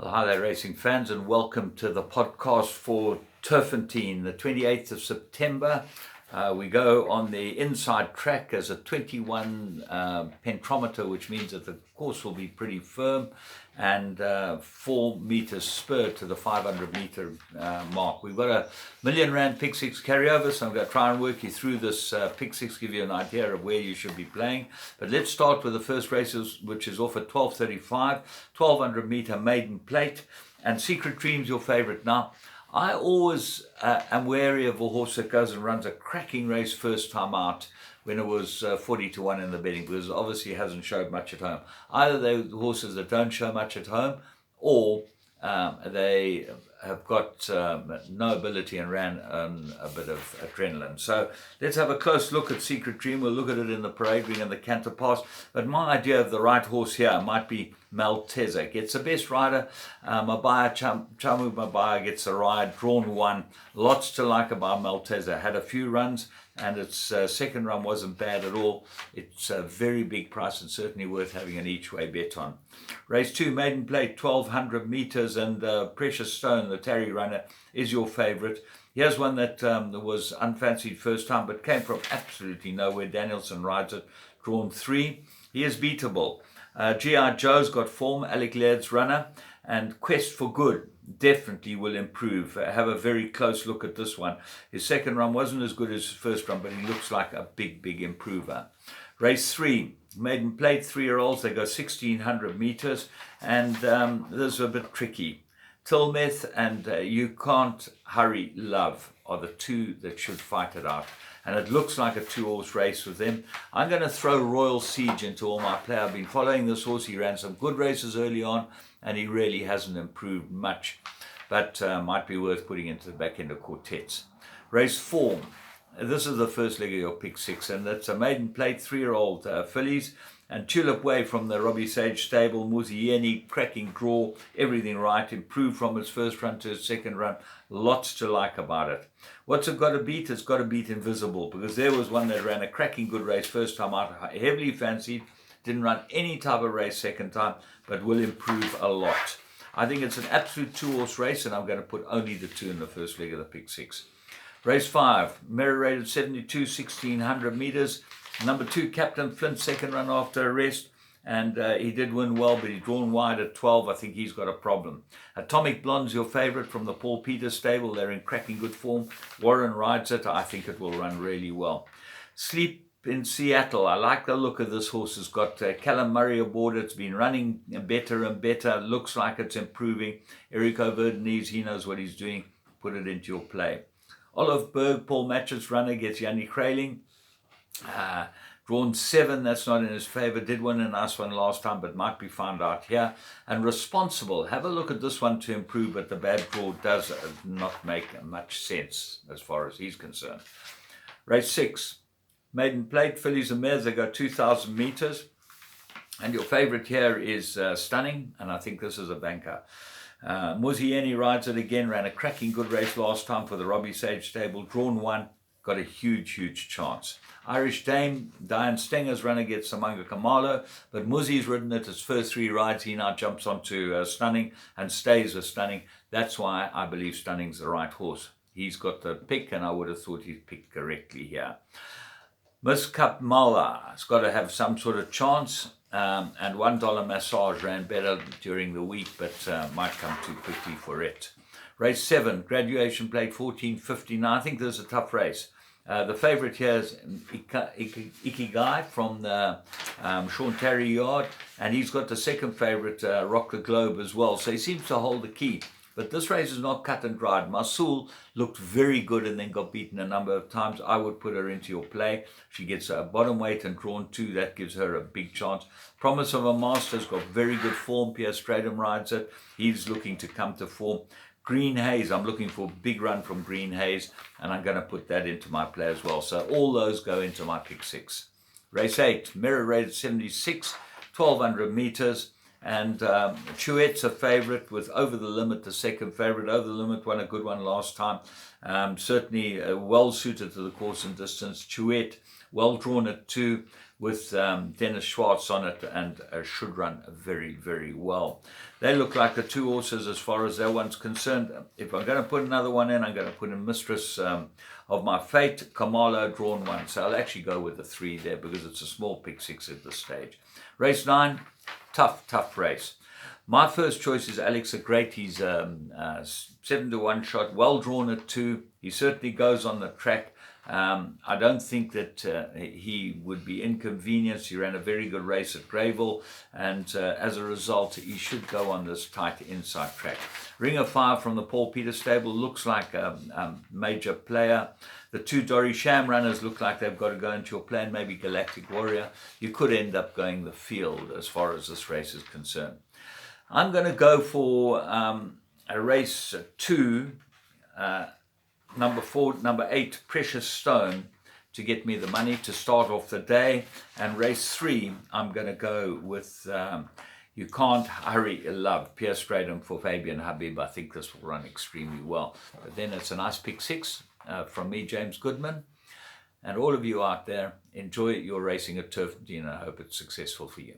Well, hi there, racing fans, and welcome to the podcast for Turffontein, the 28th of September. We go on the inside track as a 21 pentometer, which means that the course will be pretty firm, and 4 meters spur to the 500 meter mark. We've got a R1,000,000 pick six carryover, so I'm going to try and work you through this pick six, give you an idea of where you should be playing. But let's start with the first races, which is off at 12:35, 1200 meter maiden plate, and Secret Dream's your favorite. Now, I always am wary of a horse that goes and runs a cracking race first time out when it was 40-1 in the betting, because obviously it hasn't showed much at home. Either they're horses that don't show much at home, or they have got no ability and ran on a bit of adrenaline. So let's have a close look at Secret Dream. We'll look at it in the parade ring and the canter pass. But my idea of the right horse here might be Malteser. Gets the best rider. Mabaya, Chamu Mabaya gets the ride. Drawn 1. Lots to like about Malteser. Had a few runs, and its second run wasn't bad at all. It's a very big price and certainly worth having an each-way bet on. Race 2, maiden plate, 1200 meters, and Precious Stone, the Tarry runner, is your favorite. Here's one that was unfancied first time, but came from absolutely nowhere. Danielson rides it, drawn 3. He is beatable. G.I. Joe's got form, Alec Laird's runner, and Quest for Good definitely will improve. Have a very close look at this one. His second run wasn't as good as his first run, but he looks like a big improver. Race 3, maiden plate, 3-year-olds. They go 1600 meters, and this is a bit tricky. Tilmeth and You Can't Hurry Love are the two that should fight it out. And it looks like a 2-horse race with them. I'm going to throw Royal Siege into all my play. I've been following this horse. He ran some good races early on, and he really hasn't improved much. But might be worth putting into the back end of quartets. Race 4. This is the first leg of your pick 6, and that's a maiden plate, 3-year-old fillies. And Tulip Way from the Robbie Sage stable, Muzieni, cracking draw, everything right, improved from its first run to its second run. Lots to like about it. What's it got to beat? It's got to beat Invisible, because there was one that ran a cracking good race first time out, heavily fancied, didn't run any type of race second time, but will improve a lot. I think it's an absolute 2-horse race, and I'm going to put only the 2 in the first leg of the pick 6. Race 5, Mirror rated 72, 1600 meters. Number 2, Captain Flint, second run after a rest, and he did win well, but he's drawn wide at 12. I think he's got a problem. Atomic Blonde's your favorite from the Paul Peters stable. They're in cracking good form. Warren rides it. I think it will run really well. Sleep in Seattle. I like the look of this horse. It's got Callum Murray aboard. It's been running better and better. Looks like it's improving. Erico Verdenese, he knows what he's doing. Put it into your play. Olive Berg, Paul Matchett's runner, gets Yanni Kraling. Drawn 7, that's not in his favor. Did win a nice one last time, but might be found out here. And Responsible, have a look at this one to improve, but the bad draw does not make much sense as far as he's concerned. Race 6, maiden plate, fillies and mares. They go 2000 meters, and your favorite here is Stunning, and I think this is a banker. Muzieni rides it again, ran a cracking good race last time for the Robbie Sage stable, drawn 1, got a huge chance. Irish Dame, Diane Stenger's runner, gets Samanga Kamalo, but Muzi's ridden it his first 3 rides. He now jumps onto Stunning and stays with Stunning. That's why I believe Stunning's the right horse. He's got the pick, and I would have thought he'd picked correctly here. Miss Cup Malwa has got to have some sort of chance, and $1 Massage ran better during the week, but might come too quickly for it. Race 7, graduation plate 1459. I think this is a tough race. The favourite here is Ikigai from the Sean Terry yard, and he's got the second favourite, Rock the Globe, as well. So he seems to hold the key. But this race is not cut and dried. Masul looked very good and then got beaten a number of times. I would put her into your play. She gets a bottom weight and drawn 2. That gives her a big chance. Promise of a Master's got very good form. Pierre Stradham rides it. He's looking to come to form. Green Haze, I'm looking for a big run from Green Haze, and I'm going to put that into my play as well. So all those go into my pick 6. Race 8, Mirror rated 76, 1200 meters. And Chouette's a favourite with Over the Limit, the second favourite. Over the Limit won a good one last time. Certainly well suited to the course and distance. Chouette, well drawn at 2. with Dennis Schwartz on it, and should run very, very well. They look like the two horses as far as that one's concerned. If I'm going to put another one in, I'm going to put in Mistress of My Fate, Kamalo, drawn 1. So I'll actually go with the 3 there because it's a small pick 6 at this stage. Race 9, tough race. My first choice is Alex the Great. He's 7-1 shot, well drawn at 2. He certainly goes on the track. I don't think that he would be inconvenienced. He ran a very good race at Greyville, and as a result, he should go on this tight inside track. Ring of Fire from the Paul Peter stable looks like a major player. The 2 Dory Sham runners look like they've got to go into your plan, maybe Galactic Warrior. You could end up going the field as far as this race is concerned. I'm going to go for a race 2, number 8, Precious Stone, to get me the money to start off the day. And race 3, I'm going to go with You Can't Hurry Love, Pierce Stratham for Fabian Habib. I think this will run extremely well. But then it's a nice pick 6 from me, James Goodman. And all of you out there, enjoy your racing at Turffontein, and I hope it's successful for you.